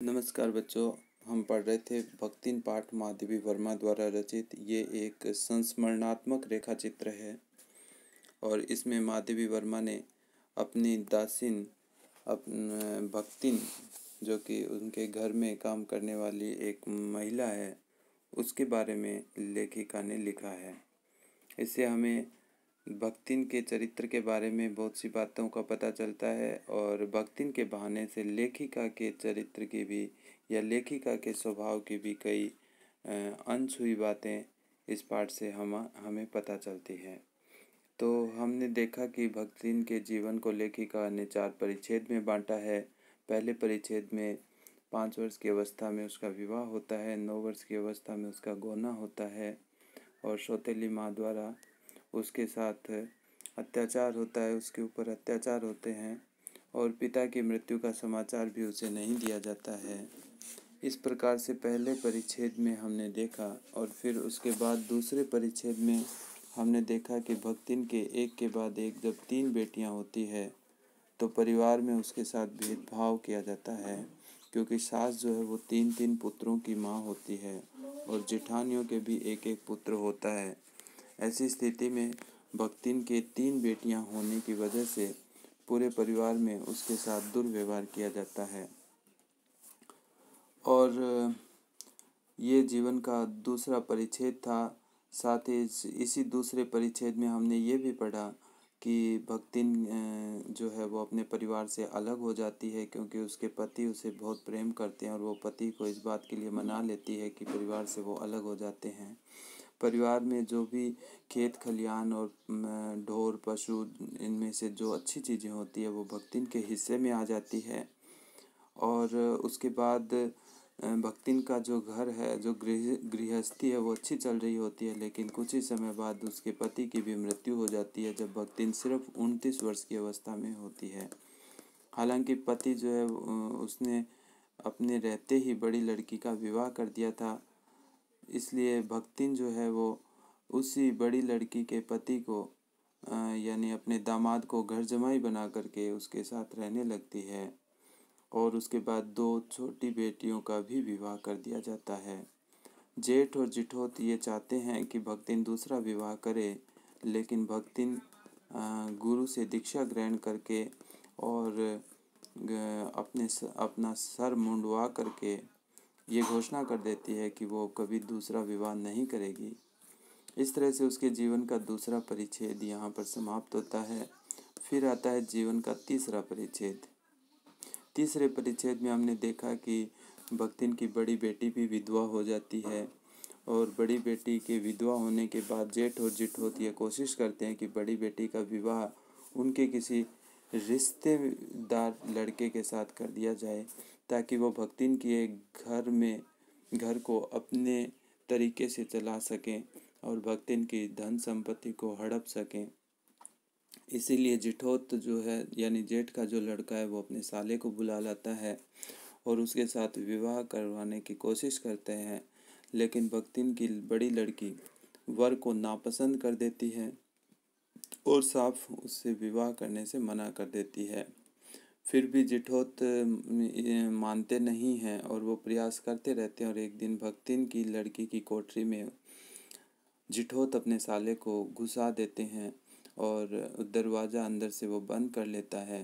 नमस्कार बच्चों, हम पढ़ रहे थे भक्तिन पाठ माधवी वर्मा द्वारा रचित। ये एक संस्मरणात्मक रेखा चित्र है और इसमें माधवी वर्मा ने अपनी दासिन भक्तिन, जो कि उनके घर में काम करने वाली एक महिला है, उसके बारे में लेखिका ने लिखा है। इससे हमें भक्तिन के चरित्र के बारे में बहुत सी बातों का पता चलता है और भक्तिन के बहाने से लेखिका के चरित्र की भी या लेखिका के स्वभाव की भी कई अनछुई बातें इस पाठ से हमें पता चलती हैं। तो हमने देखा कि भक्तिन के जीवन को लेखिका ने 4 परिच्छेद में बांटा है। पहले परिच्छेद में 5 वर्ष की अवस्था में उसका विवाह होता है, 9 वर्ष की अवस्था में उसका गोना होता है और सौतेली माँ द्वारा उसके साथ अत्याचार होता है, उसके ऊपर अत्याचार होते हैं और पिता की मृत्यु का समाचार भी उसे नहीं दिया जाता है। इस प्रकार से पहले परिच्छेद में हमने देखा और फिर उसके बाद दूसरे परिच्छेद में हमने देखा कि भक्तिन के एक के बाद एक जब 3 बेटियां होती है तो परिवार में उसके साथ भेदभाव किया जाता है, क्योंकि सास जो है वो 3-3 पुत्रों की माँ होती है और जेठानियों के भी एक एक पुत्र होता है। ऐसी स्थिति में भक्तिन के 3 बेटियां होने की वजह से पूरे परिवार में उसके साथ दुर्व्यवहार किया जाता है। और ये जीवन का दूसरा परिच्छेद था। साथ ही इसी दूसरे परिच्छेद में हमने ये भी पढ़ा कि भक्तिन जो है वो अपने परिवार से अलग हो जाती है, क्योंकि उसके पति उसे बहुत प्रेम करते हैं और वो पति को इस बात के लिए मना लेती है कि परिवार से वो अलग हो जाते हैं। परिवार में जो भी खेत खलियान और ढोर पशु, इनमें से जो अच्छी चीज़ें होती है वो भक्तिन के हिस्से में आ जाती है। और उसके बाद भक्तिन का जो घर है, जो गृहस्थी है, वो अच्छी चल रही होती है, लेकिन कुछ ही समय बाद उसके पति की भी मृत्यु हो जाती है जब भक्तिन सिर्फ 29 वर्ष की अवस्था में होती है। हालांकि पति जो है उसने अपने रहते ही बड़ी लड़की का विवाह कर दिया था, इसलिए भक्तिन जो है वो उसी बड़ी लड़की के पति को यानी अपने दामाद को घर जमाई बना करके उसके साथ रहने लगती है और उसके बाद 2 छोटी बेटियों का भी विवाह कर दिया जाता है। जेठ और जिठोत ये चाहते हैं कि भक्तिन दूसरा विवाह करे, लेकिन भक्तिन गुरु से दीक्षा ग्रहण करके और अपना सर मुंडवा करके ये घोषणा कर देती है कि वो कभी दूसरा विवाह नहीं करेगी। इस तरह से उसके जीवन का दूसरा परिच्छेद यहाँ पर समाप्त होता है। फिर आता है जीवन का तीसरा परिच्छेद। तीसरे परिच्छेद में हमने देखा कि भक्तिन की बड़ी बेटी भी विधवा हो जाती है और बड़ी बेटी के विधवा होने के बाद जेठ और जिठोत ये कोशिश करते हैं कि बड़ी बेटी का विवाह उनके किसी रिश्तेदार लड़के के साथ कर दिया जाए, ताकि वो भक्तिन की एक घर को अपने तरीके से चला सकें और भक्तिन की धन संपत्ति को हड़प सकें। इसीलिए जिठोत जो है यानी जेठ का जो लड़का है वो अपने साले को बुला लाता है और उसके साथ विवाह करवाने की कोशिश करते हैं, लेकिन भक्तिन की बड़ी लड़की वर को नापसंद कर देती है और साफ उससे विवाह करने से मना कर देती है। फिर भी जिठोत मानते नहीं हैं और वो प्रयास करते रहते हैं और एक दिन भक्तिन की लड़की की कोठरी में जिठोत अपने साले को घुसा देते हैं और दरवाज़ा अंदर से वो बंद कर लेता है।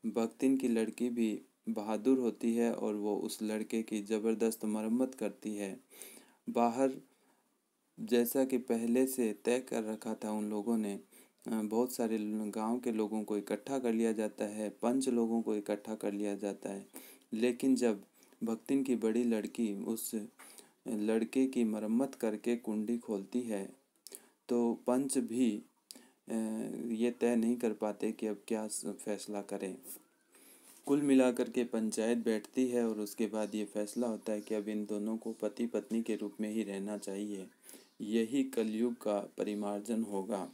भक्तिन की लड़की भी बहादुर होती है और वो उस लड़के की ज़बरदस्त मरम्मत करती है। बाहर जैसा कि पहले से तय कर रखा था उन लोगों ने, बहुत सारे गांव के लोगों को इकट्ठा कर लिया जाता है, 5 लोगों को इकट्ठा कर लिया जाता है। लेकिन जब भक्तिन की बड़ी लड़की उस लड़के की मरम्मत करके कुंडी खोलती है तो पंच भी ये तय नहीं कर पाते कि अब क्या फैसला करें। कुल मिलाकर के पंचायत बैठती है और उसके बाद ये फैसला होता है कि अब इन दोनों को पति पत्नी के रूप में ही रहना चाहिए। यही कलयुग का परिमार्जन होगा।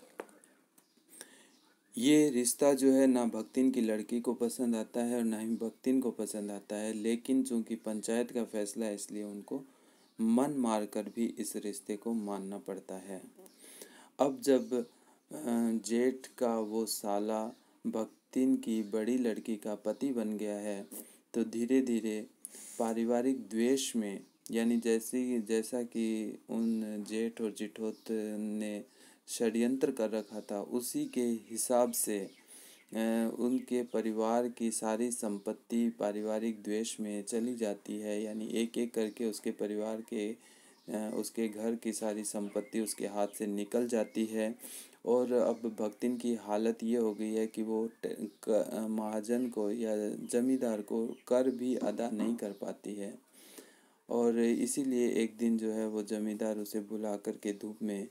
ये रिश्ता जो है ना भक्तिन की लड़की को पसंद आता है और ना ही भक्तिन को पसंद आता है, लेकिन चूंकि पंचायत का फैसला है इसलिए उनको मन मार कर भी इस रिश्ते को मानना पड़ता है। अब जब जेठ का वो साला भक्तिन की बड़ी लड़की का पति बन गया है तो धीरे धीरे पारिवारिक द्वेष में, यानी जैसा कि उन जेठ और जिठोत ने षड्यंत्र कर रखा था, उसी के हिसाब से उनके परिवार की सारी संपत्ति पारिवारिक द्वेष में चली जाती है। यानी एक एक करके उसके परिवार के उसके घर की सारी संपत्ति उसके हाथ से निकल जाती है। और अब भक्तिन की हालत ये हो गई है कि वो महाजन को या जमींदार को कर भी अदा नहीं कर पाती है। और इसीलिए एक दिन जो है वो जमींदार उसे बुला कर के धूप में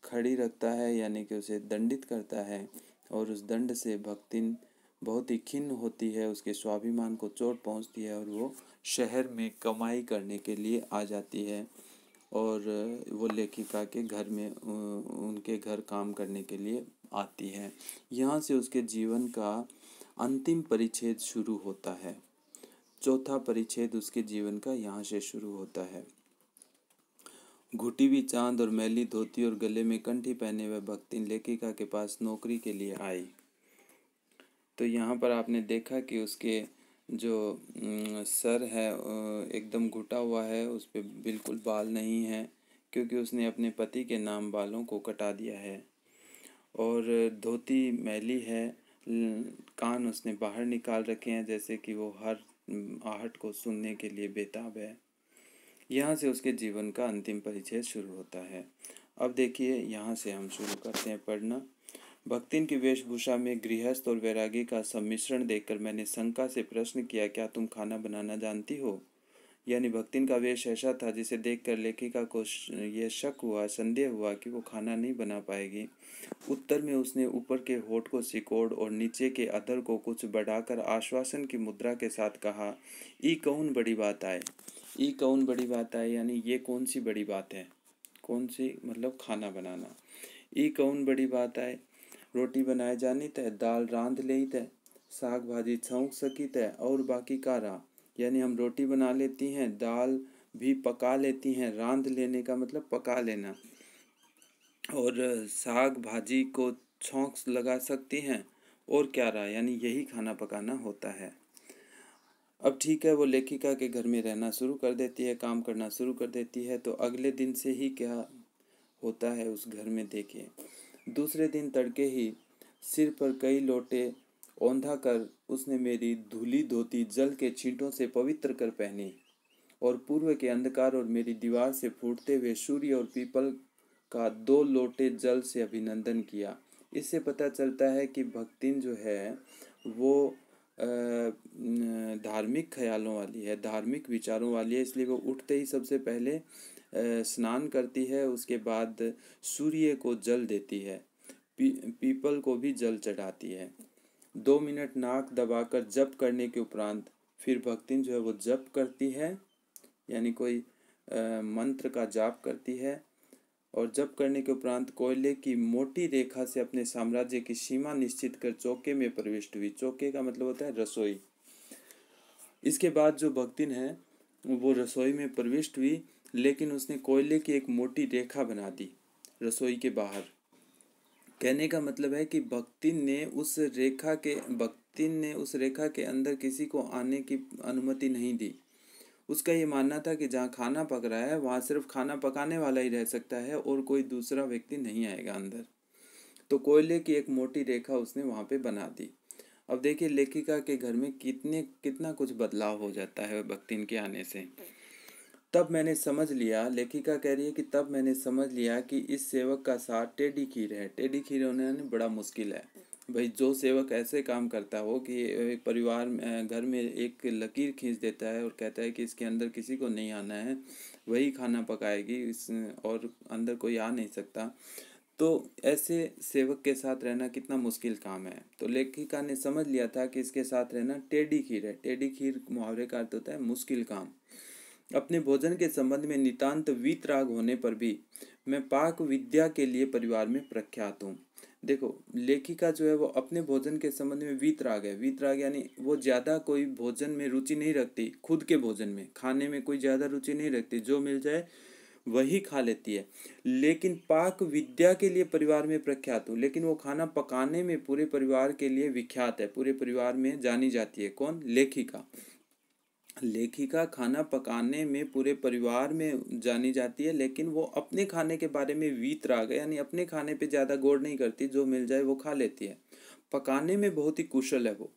खड़ी रखता है, यानी कि उसे दंडित करता है। और उस दंड से भक्तिन बहुत ही खिन्न होती है, उसके स्वाभिमान को चोट पहुंचती है और वो शहर में कमाई करने के लिए आ जाती है। और वो लेखिका के घर में उनके घर काम करने के लिए आती है। यहाँ से उसके जीवन का अंतिम परिच्छेद शुरू होता है। चौथा परिच्छेद उसके जीवन का यहाँ से शुरू होता है। घुटी हुई चांद और मैली धोती और गले में कंठी पहने हुए भक्तिन लेखिका के पास नौकरी के लिए आई। तो यहाँ पर आपने देखा कि उसके जो सर है एकदम घुटा हुआ है, उस पर बिल्कुल बाल नहीं है, क्योंकि उसने अपने पति के नाम बालों को कटा दिया है। और धोती मैली है, कान उसने बाहर निकाल रखे हैं, जैसे कि वो हर आहट को सुनने के लिए बेताब है। यहाँ से उसके जीवन का अंतिम परिच्छेद शुरू होता है। अब देखिए, यहाँ से हम शुरू करते हैं पढ़ना। भक्तिन की वेशभूषा में गृहस्थ और वैरागी का सम्मिश्रण देखकर मैंने शंका से प्रश्न किया, क्या तुम खाना बनाना जानती हो? यानी भक्तिन का वेश ऐसा था जिसे देखकर लेखिका को यह शक हुआ, संदेह हुआ कि वो खाना नहीं बना पाएगी। उत्तर में उसने ऊपर के होठ को सिकोड़ और नीचे के अधर को कुछ बढ़ाकर आश्वासन की मुद्रा के साथ कहा, ई कौन बड़ी बात आए। ई कौन बड़ी बात आए यानी ये कौन सी बड़ी बात है, कौन सी मतलब खाना बनाना। ई कौन बड़ी बात आए, रोटी बनाए जानी तय, दाल रांध ले तय, साग भाजी छौंक सकी तय, और बाकी का रहा। यानी हम रोटी बना लेती हैं, दाल भी पका लेती हैं, रांध लेने का मतलब पका लेना, और साग भाजी को छौंक लगा सकती हैं, और क्या रहा, यानी यही खाना पकाना होता है। अब ठीक है, वो लेखिका के घर में रहना शुरू कर देती है, काम करना शुरू कर देती है। तो अगले दिन से ही क्या होता है उस घर में, देखिए। दूसरे दिन तड़के ही सिर पर कई लोटे औंधा कर उसने मेरी धुली धोती जल के छींटों से पवित्र कर पहनी, और पूर्व के अंधकार और मेरी दीवार से फूटते हुए सूर्य और पीपल का 2 लोटे जल से अभिनंदन किया। इससे पता चलता है कि भक्तिन जो है वो धार्मिक ख्यालों वाली है, धार्मिक विचारों वाली है, इसलिए वो उठते ही सबसे पहले स्नान करती है, उसके बाद सूर्य को जल देती है, पीपल को भी जल चढ़ाती है। 2 मिनट नाक दबाकर जप करने के उपरांत फिर भक्तिन जो है वो जप करती है, यानी कोई मंत्र का जाप करती है, और जप करने के उपरांत कोयले की मोटी रेखा से अपने साम्राज्य की सीमा निश्चित कर चौके में प्रविष्ट हुई। चौके का मतलब होता है रसोई। इसके बाद जो भक्तिन है वो रसोई में प्रविष्ट हुई, लेकिन उसने कोयले की एक मोटी रेखा बना दी रसोई के बाहर। कहने का मतलब है कि भक्तिन ने उस रेखा के अंदर किसी को आने की अनुमति नहीं दी। उसका ये मानना था कि जहाँ खाना पक रहा है वहाँ सिर्फ खाना पकाने वाला ही रह सकता है और कोई दूसरा व्यक्ति नहीं आएगा अंदर। तो कोयले की एक मोटी रेखा उसने वहाँ पे बना दी। अब देखिए, लेखिका के घर में कितना कुछ बदलाव हो जाता है भक्तिन के आने से। तब मैंने समझ लिया, लेखिका कह रही है कि तब मैंने समझ लिया कि इस सेवक का साथ टेढ़ी खीर है। टेढ़ी खीर होने बड़ा मुश्किल है भाई। जो सेवक ऐसे काम करता हो कि एक परिवार घर में एक लकीर खींच देता है और कहता है कि इसके अंदर किसी को नहीं आना है, वही खाना पकाएगी, और अंदर कोई आ नहीं सकता, तो ऐसे सेवक के साथ रहना कितना मुश्किल काम है। तो लेखिका ने समझ लिया था कि इसके साथ रहना टेढ़ी खीर है। टेढ़ी खीर मुहावरे का अर्थ होता है मुश्किल काम। अपने भोजन के संबंध में नितांत वीतराग होने पर भी मैं पाक विद्या के लिए परिवार में प्रख्यात हूँ। देखो, लेखिका जो है वो अपने भोजन के संबंध में वीतराग है। वीतराग यानी वो ज़्यादा कोई भोजन में रुचि नहीं रखती, खुद के भोजन में खाने में कोई ज़्यादा रुचि नहीं रखती, जो मिल जाए वही खा लेती है। लेकिन पाक विद्या के लिए परिवार में प्रख्यात हूँ, लेकिन वो खाना पकाने में पूरे परिवार के लिए विख्यात है, पूरे परिवार में जानी जाती है। कौन? लेखिका। लेखिका खाना पकाने में पूरे परिवार में जानी जाती है, लेकिन वो अपने खाने के बारे में वीतराग है, यानी अपने खाने पे ज़्यादा गौर नहीं करती, जो मिल जाए वो खा लेती है। पकाने में बहुत ही कुशल है वो।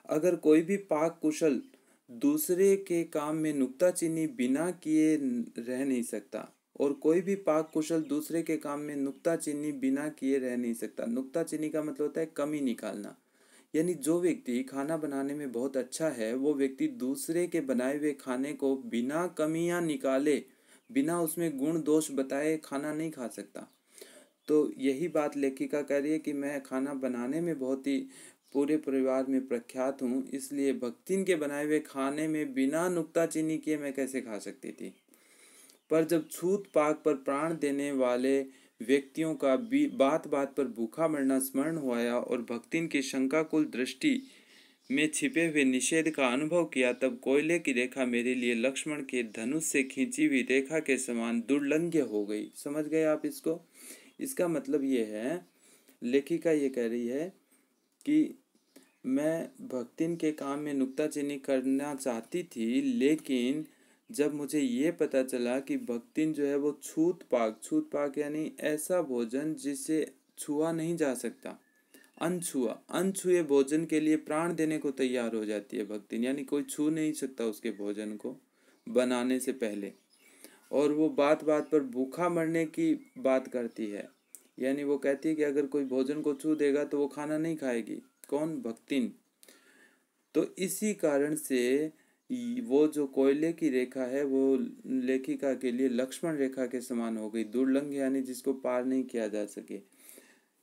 अगर कोई भी पाक कुशल दूसरे के काम में नुक्ताचीनी बिना किए रह नहीं सकता, और कोई भी पाक कुशल दूसरे के काम में नुक्ताचीनी बिना किए रह नहीं सकता। नुक्ताचीनी का मतलब होता है कमी निकालना, यानी जो व्यक्ति खाना बनाने में बहुत अच्छा है, वो व्यक्ति दूसरे के बनाए हुए खाने को बिना कमियां निकाले, बिना उसमें गुण दोष बताए खाना नहीं खा सकता। तो यही बात लेखिका कह रही है कि मैं खाना बनाने में बहुत ही पूरे परिवार में प्रख्यात हूँ, इसलिए भक्तिन के बनाए हुए खाने में बिना नुक्ताचीनी किए मैं कैसे खा सकती थी। पर जब छूत पाक पर प्राण देने वाले व्यक्तियों का भी बात बात पर भूखा मरना स्मरण हुआ और भक्तिन की शंकाकुल दृष्टि में छिपे हुए निषेध का अनुभव किया, तब कोयले की रेखा मेरे लिए लक्ष्मण के धनुष से खींची हुई रेखा के समान दुर्लंघ्य हो गई। समझ गए आप इसको? इसका मतलब ये है, लेखिका ये कह रही है कि मैं भक्तिन के काम में नुक्ताचीनी करना चाहती थी, लेकिन जब मुझे ये पता चला कि भक्तिन जो है वो छूत पाक यानी ऐसा भोजन जिसे छुआ नहीं जा सकता, अनछुए भोजन के लिए प्राण देने को तैयार हो जाती है भक्तिन, यानी कोई छू नहीं सकता उसके भोजन को बनाने से पहले। और वो बात बात पर भूखा मरने की बात करती है, यानी वो कहती है कि अगर कोई भोजन को छू देगा तो वो खाना नहीं खाएगी। कौन? भक्तिन। तो इसी कारण से वो जो कोयले की रेखा है वो लेखिका के लिए लक्ष्मण रेखा के समान हो गई, दुर्लंघ यानी जिसको पार नहीं किया जा सके।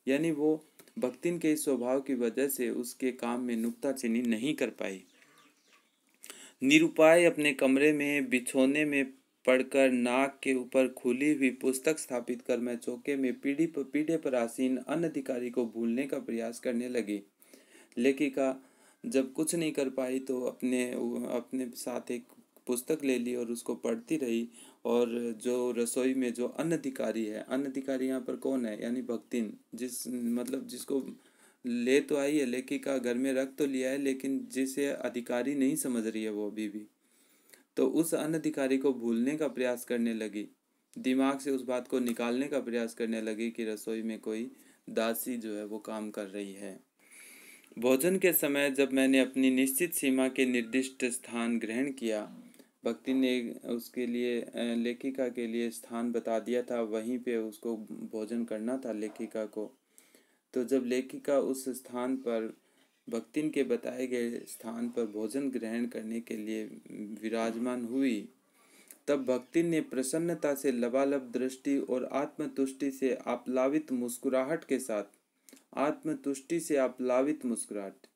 यानी वो भक्तिन के इस स्वभाव की वजह से उसके काम में नुक्ताचीनी नहीं कर पाई। निरुपाय अपने कमरे में बिछोने में पड़कर नाक के ऊपर खुली हुई पुस्तक स्थापित कर मैं चौके में पीढ़े पर आसीन अनधिकारी को भूलने का प्रयास करने लगी। लेखिका जब कुछ नहीं कर पाई तो अपने साथ एक पुस्तक ले ली और उसको पढ़ती रही। और जो रसोई में जो अनधिकारी है, अनधिकारी यहाँ पर कौन है? यानी भक्तिन, जिसको ले तो आई है लेखिका, घर में रख तो लिया है, लेकिन जिसे अधिकारी नहीं समझ रही है वो अभी भी, तो उस अनधिकारी को भूलने का प्रयास करने लगी, दिमाग से उस बात को निकालने का प्रयास करने लगी कि रसोई में कोई दासी जो है वो काम कर रही है। भोजन के समय जब मैंने अपनी निश्चित सीमा के निर्दिष्ट स्थान ग्रहण किया, भक्ति ने उसके लिए लेखिका के लिए स्थान बता दिया था, वहीं पे उसको भोजन करना था लेखिका को। तो जब लेखिका उस स्थान पर, भक्तिन के बताए गए स्थान पर भोजन ग्रहण करने के लिए विराजमान हुई, तब भक्तिन ने प्रसन्नता से लबालब दृष्टि और आत्मतुष्टि से आप्लावित मुस्कुराहट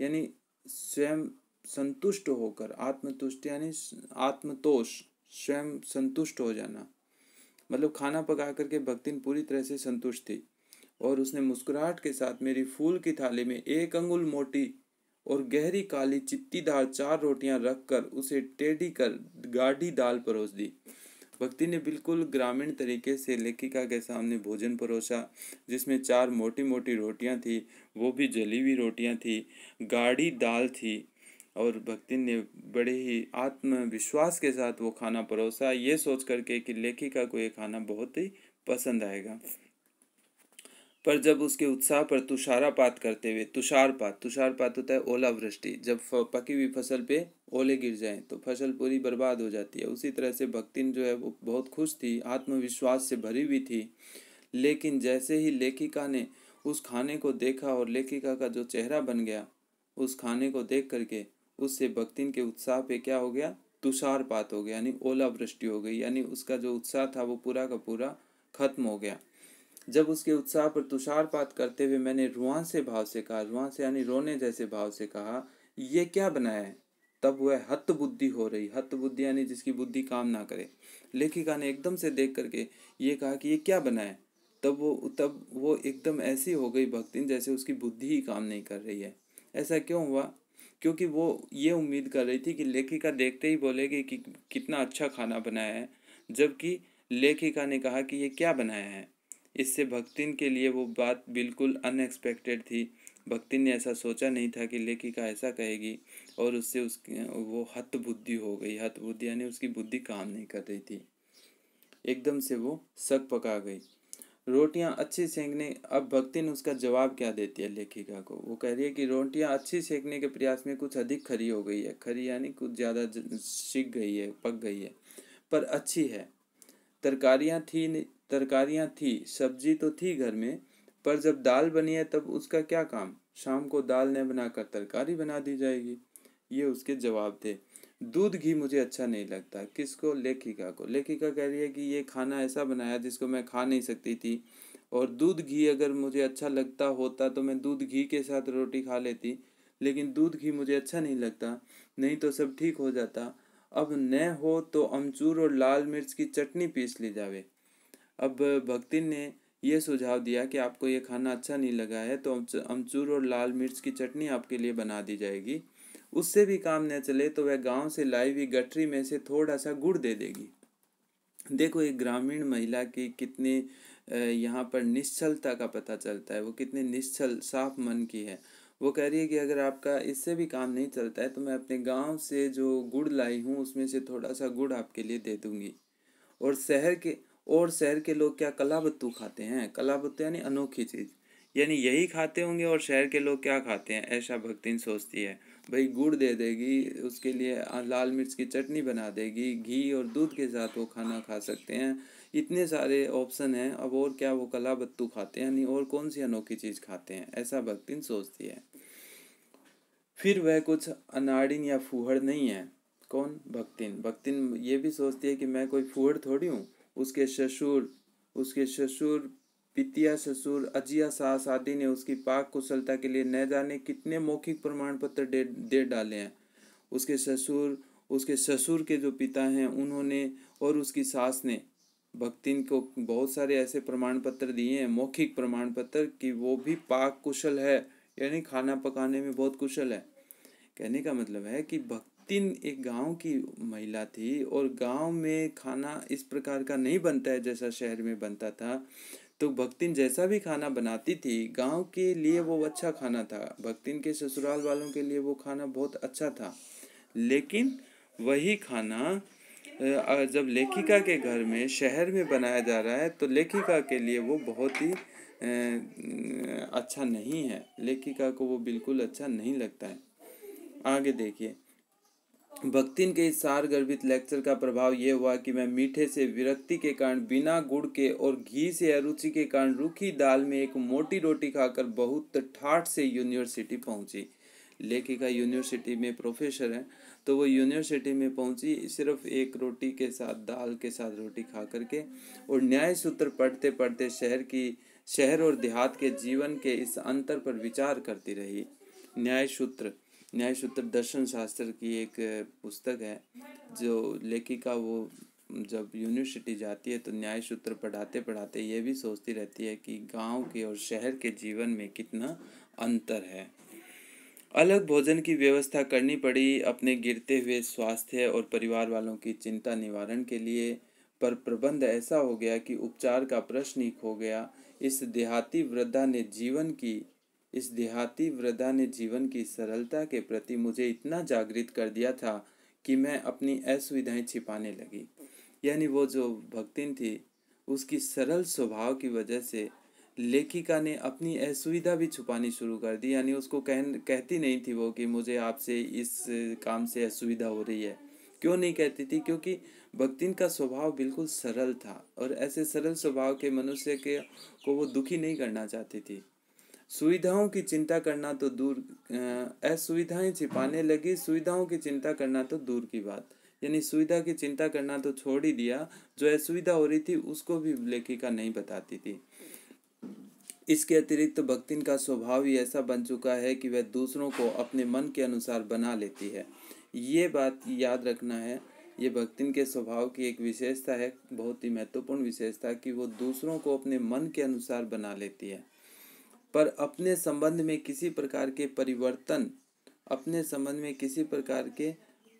यानी स्वयं संतुष्ट होकर, आत्मतुष्टि यानी आत्मतोष, स्वयं संतुष्ट हो जाना, मतलब खाना पका करके भक्तिन पूरी तरह से संतुष्ट थी। और उसने मुस्कुराहट के साथ मेरी फूल की थाली में 1 अंगुल मोटी और गहरी काली चित्तीदार 4 रोटियां रखकर उसे टेढ़ी कर गाढ़ी दाल परोस दी। भक्ति ने बिल्कुल ग्रामीण तरीके से लेखिका के सामने भोजन परोसा, जिसमें 4 मोटी मोटी रोटियां थी, वो भी जली हुई रोटियां थी, गाढ़ी दाल थी, और भक्ति ने बड़े ही आत्मविश्वास के साथ वो खाना परोसा, ये सोच करके कि लेखिका को ये खाना बहुत ही पसंद आएगा। पर जब उसके उत्साह पर तुषारपात होता है ओलावृष्टि, जब पकी हुई फसल पे ओले गिर जाएं तो फसल पूरी बर्बाद हो जाती है। उसी तरह से भक्तिन जो है वो बहुत खुश थी, आत्मविश्वास से भरी हुई थी, लेकिन जैसे ही लेखिका ने उस खाने को देखा और लेखिका का जो चेहरा बन गया उस खाने को देख करके, उससे भक्तिन के उत्साह पे क्या हो गया? तुषारपात हो गया, यानी ओलावृष्टि हो गई, यानी उसका जो उत्साह था वो पूरा का पूरा खत्म हो गया। जब उसके उत्साह पर तुषारपात करते हुए मैंने रुआंसे भाव से कहा, रुआंसे यानी रोने जैसे भाव से कहा, ये क्या बनाया है? तब वह हत बुद्धि हो रही, हत बुद्धि यानी जिसकी बुद्धि काम ना करे। लेखिका ने एकदम से देख करके ये कहा कि ये क्या बनाया है? तब वो एकदम ऐसी हो गई भक्तिन जैसे उसकी बुद्धि ही काम नहीं कर रही है। ऐसा क्यों हुआ? क्योंकि वो ये उम्मीद कर रही थी कि लेखिका देखते ही बोलेगी कि कितना अच्छा खाना बनाया है, जबकि लेखिका ने कहा कि ये क्या बनाया है। इससे भक्तिन के लिए वो बात बिल्कुल अनएक्सपेक्टेड थी, भक्तिन ने ऐसा सोचा नहीं था कि लेखिका ऐसा कहेगी, और उससे उसकी वो हतबुद्धि हो गई। हतबुद्धि यानी उसकी बुद्धि काम नहीं कर रही थी, एकदम से वो सक पका गई। रोटियां अच्छी सेकने, अब भक्तिन उसका जवाब क्या देती है लेखिका को? वो कह रही है कि रोटियां अच्छी सेकने के प्रयास में कुछ अधिक खरी हो गई है। खरी यानी कुछ ज़्यादा सिक गई है, पक गई है, पर अच्छी है। तरकारियां थी, सब्जी तो थी घर में, पर जब दाल बनी है तब उसका क्या काम? शाम को दाल न बनाकर तरकारी बना दी जाएगी। ये उसके जवाब थे। दूध घी मुझे अच्छा नहीं लगता। किसको? लेखिका को। लेखिका कह रही है कि ये खाना ऐसा बनाया जिसको मैं खा नहीं सकती थी, और दूध घी अगर मुझे अच्छा लगता होता तो मैं दूध घी के साथ रोटी खा लेती, लेकिन दूध घी मुझे अच्छा नहीं लगता, नहीं तो सब ठीक हो जाता। अब न हो तो अमचूर और लाल मिर्च की चटनी पीस ली जावे। अब भक्तिन ने ये सुझाव दिया कि आपको ये खाना अच्छा नहीं लगा है तो अमचूर और लाल मिर्च की चटनी आपके लिए बना दी जाएगी। उससे भी काम न चले तो वह गांव से लाई हुई गठरी में से थोड़ा सा गुड़ दे देगी। देखो एक ग्रामीण महिला की कितनी यहाँ पर निश्चलता का पता चलता है, वो कितने निश्चल साफ मन की है। वो कह रही है कि अगर आपका इससे भी काम नहीं चलता है तो मैं अपने गांव से जो गुड़ लाई हूँ उसमें से थोड़ा सा गुड़ आपके लिए दे दूंगी। और शहर के लोग क्या कलाबत्तू खाते हैं? कलाबत्तू यानी अनोखी चीज़, यानी यही खाते होंगे, और शहर के लोग क्या खाते हैं, ऐसा भक्तिन सोचती है। भाई गुड़ दे देगी, उसके लिए लाल मिर्च की चटनी बना देगी, घी और दूध के साथ वो खाना खा सकते हैं। इतने सारे ऑप्शन हैं, अब और क्या वो कलाबत्तू खाते हैं? नहीं, और कौन सी अनोखी चीज़ खाते हैं? ऐसा भक्तिन सोचती है। फिर वह कुछ अनाड़िन या फूहड़ नहीं है। कौन? भक्तिन। भक्तिन ये भी सोचती है कि मैं कोई फूहड़ थोड़ी हूँ। उसके ससुर पितिया ससुर अजिया सास आदि ने उसकी पाक कुशलता के लिए न जाने कितने मौखिक प्रमाण पत्र दे डाले हैं। उसके ससुर के जो पिता हैं उन्होंने, और उसकी सास ने भक्तिन को बहुत सारे ऐसे प्रमाण पत्र दिए हैं, मौखिक प्रमाण पत्र, कि वो भी पाक कुशल है, यानी खाना पकाने में बहुत कुशल है। कहने का मतलब है कि भक्तिन एक गांव की महिला थी, और गांव में खाना इस प्रकार का नहीं बनता है जैसा शहर में बनता था। तो भक्तिन जैसा भी खाना बनाती थी गांव के लिए वो अच्छा खाना था, भक्तिन के ससुराल वालों के लिए वो खाना बहुत अच्छा था। लेकिन वही खाना जब लेखिका के घर में शहर में बनाया जा रहा है तो लेखिका के लिए वो बहुत ही अच्छा नहीं है। लेखिका को वो बिल्कुल अच्छा नहीं लगता है। आगे देखिए, भक्तिन के इस सार गर्भित लेक्चर का प्रभाव ये हुआ कि मैं मीठे से विरक्ति के कारण बिना गुड़ के और घी से अरुचि के कारण रूखी दाल में एक मोटी रोटी खाकर बहुत ठाठ से यूनिवर्सिटी पहुंची। लेखिका यूनिवर्सिटी में प्रोफेसर है, तो वो यूनिवर्सिटी में पहुंची सिर्फ एक रोटी के साथ, दाल के साथ रोटी खा करके, और न्याय सूत्र पढ़ते पढ़ते शहर और देहात के जीवन के इस अंतर पर विचार करती रही। न्याय सूत्र दर्शन शास्त्र की एक पुस्तक है, जो लेखिका वो जब यूनिवर्सिटी जाती है तो न्याय सूत्र पढ़ाते पढ़ाते ये भी सोचती रहती है कि गांव के और शहर के जीवन में कितना अंतर है। अलग भोजन की व्यवस्था करनी पड़ी अपने गिरते हुए स्वास्थ्य और परिवार वालों की चिंता निवारण के लिए, पर प्रबंध ऐसा हो गया कि उपचार का प्रश्न ही खो गया। इस देहाती वृद्धा ने जीवन की सरलता के प्रति मुझे इतना जागृत कर दिया था कि मैं अपनी असुविधाएं छिपाने लगी। यानी वो जो भक्तिन थी उसकी सरल स्वभाव की वजह से लेखिका ने अपनी असुविधा भी छुपानी शुरू कर दी। यानी उसको कहती नहीं थी वो कि मुझे आपसे इस काम से असुविधा हो रही है। क्यों नहीं कहती थी? क्योंकि भक्तिन का स्वभाव बिल्कुल सरल था, और ऐसे सरल स्वभाव के मनुष्य के को वो दुखी नहीं करना चाहती थी। सुविधाओं की चिंता करना तो दूर, असुविधाएं छिपाने लगी, सुविधाओं की चिंता करना तो दूर की बात। यानी सुविधा की चिंता करना तो छोड़ ही दिया, जो असुविधा हो रही थी उसको भी लेखिका नहीं बताती थी। इसके अतिरिक्त भक्तिन का स्वभाव ही ऐसा बन चुका है कि वह दूसरों को अपने मन के अनुसार बना लेती है। ये बात याद रखना है, ये भक्तिन के स्वभाव की एक विशेषता है, बहुत ही महत्वपूर्ण विशेषता, कि वो दूसरों को अपने मन के अनुसार बना लेती है, पर अपने संबंध में किसी प्रकार के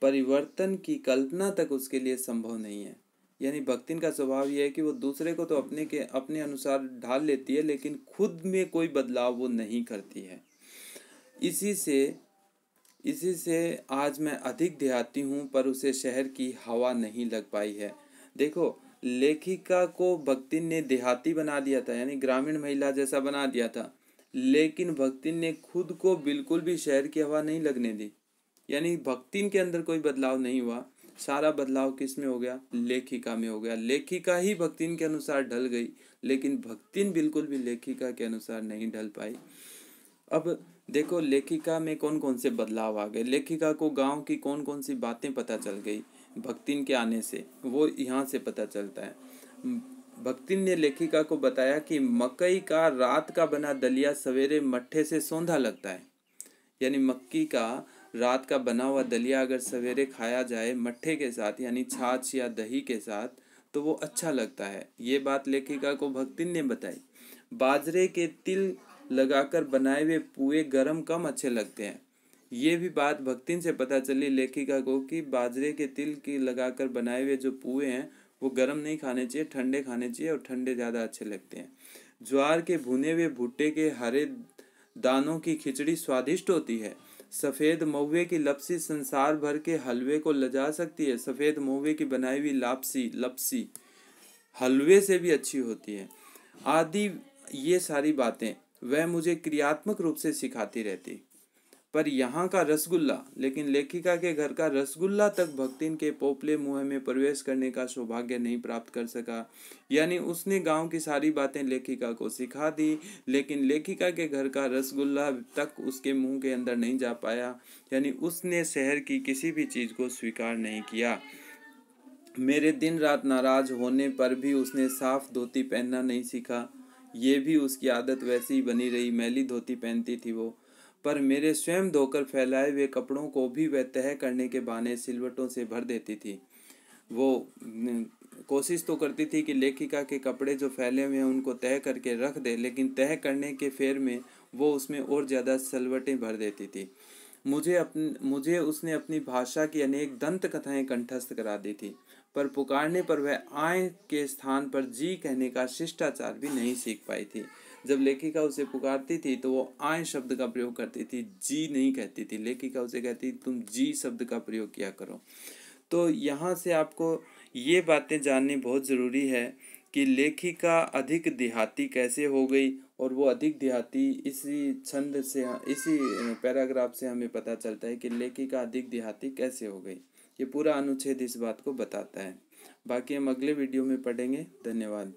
परिवर्तन की कल्पना तक उसके लिए संभव नहीं है। यानी भक्तिन का स्वभाव यह है कि वो दूसरे को तो अपने अनुसार ढाल लेती है, लेकिन खुद में कोई बदलाव वो नहीं करती है। इसी से आज मैं अधिक देहाती हूँ, पर उसे शहर की हवा नहीं लग पाई है। देखो, लेखिका को भक्तिन ने देहाती बना दिया था, यानी ग्रामीण महिला जैसा बना दिया था, लेकिन भक्तिन ने खुद को बिल्कुल भी शहर की हवा नहीं लगने दी। यानी भक्तिन के अंदर कोई बदलाव नहीं हुआ, सारा बदलाव किस में हो गया? लेखिका में हो गया। लेखिका ही भक्तिन के अनुसार ढल गई, लेकिन भक्तिन बिल्कुल भी लेखिका के अनुसार नहीं ढल पाई। अब देखो, लेखिका में कौन कौन से बदलाव आ गए। लेखिका को गांव की कौन कौन सी बातें पता चल गई भक्तिन के आने से, वो यहाँ से पता चलता है। भक्तिन ने लेखिका को बताया कि मकई का रात का बना दलिया सवेरे मट्ठे से सौंधा लगता है। यानी मक्की का रात का बना हुआ दलिया अगर सवेरे खाया जाए मट्ठे के साथ, यानी छाछ या दही के साथ, तो वो अच्छा लगता है। ये बात लेखिका को भक्तिन ने बताई। बाजरे के तिल लगाकर बनाए हुए पुए गरम कम अच्छे लगते हैं। ये भी बात भक्तिन से पता चली लेखिका को कि बाजरे के तिल की लगाकर बनाए हुए जो पुए हैं वो गरम नहीं खाने चाहिए, ठंडे खाने चाहिए, और ठंडे ज़्यादा अच्छे लगते हैं। ज्वार के भुने हुए भुट्टे के हरे दानों की खिचड़ी स्वादिष्ट होती है। सफ़ेद महुए की लपसी संसार भर के हलवे को लजा सकती है। सफ़ेद महुए की बनाई हुई लपसी हलवे से भी अच्छी होती है। आदि ये सारी बातें वह मुझे क्रियात्मक रूप से सिखाती रहती। पर यहाँ का रसगुल्ला, लेकिन लेखिका के घर का रसगुल्ला तक भक्तिन के पोपले मुँह में प्रवेश करने का सौभाग्य नहीं प्राप्त कर सका। यानी उसने गांव की सारी बातें लेखिका को सिखा दी, लेकिन लेखिका के घर का रसगुल्ला तक उसके मुंह के अंदर नहीं जा पाया। यानी उसने शहर की किसी भी चीज़ को स्वीकार नहीं किया। मेरे दिन रात नाराज होने पर भी उसने साफ धोती पहनना नहीं सीखा। ये भी उसकी आदत वैसी ही बनी रही, मैली धोती पहनती थी वो। पर मेरे स्वयं धोकर फैलाए हुए कपड़ों को भी वह तह करने के बहाने सिलवटों से भर देती थी। वो कोशिश तो करती थी कि लेखिका के कपड़े जो फैले हुए हैं उनको तह करके रख दे, लेकिन तह करने के फेर में वो उसमें और ज़्यादा सिलवटें भर देती थी। मुझे उसने अपनी भाषा की अनेक दंत कथाएं कंठस्थ करा दी थी, पर पुकारने पर वह आय के स्थान पर जी कहने का शिष्टाचार भी नहीं सीख पाई थी। जब लेखिका उसे पुकारती थी तो वो आय शब्द का प्रयोग करती थी, जी नहीं कहती थी। लेखिका उसे कहती तुम जी शब्द का प्रयोग किया करो। तो यहाँ से आपको ये बातें जाननी बहुत ज़रूरी है कि लेखिका अधिक देहाती कैसे हो गई, और वो अधिक देहाती इसी छंद से, इसी पैराग्राफ से हमें पता चलता है कि लेखिका अधिक देहाती कैसे हो गई। ये पूरा अनुच्छेद इस बात को बताता है। बाकी हम अगले वीडियो में पढ़ेंगे। धन्यवाद।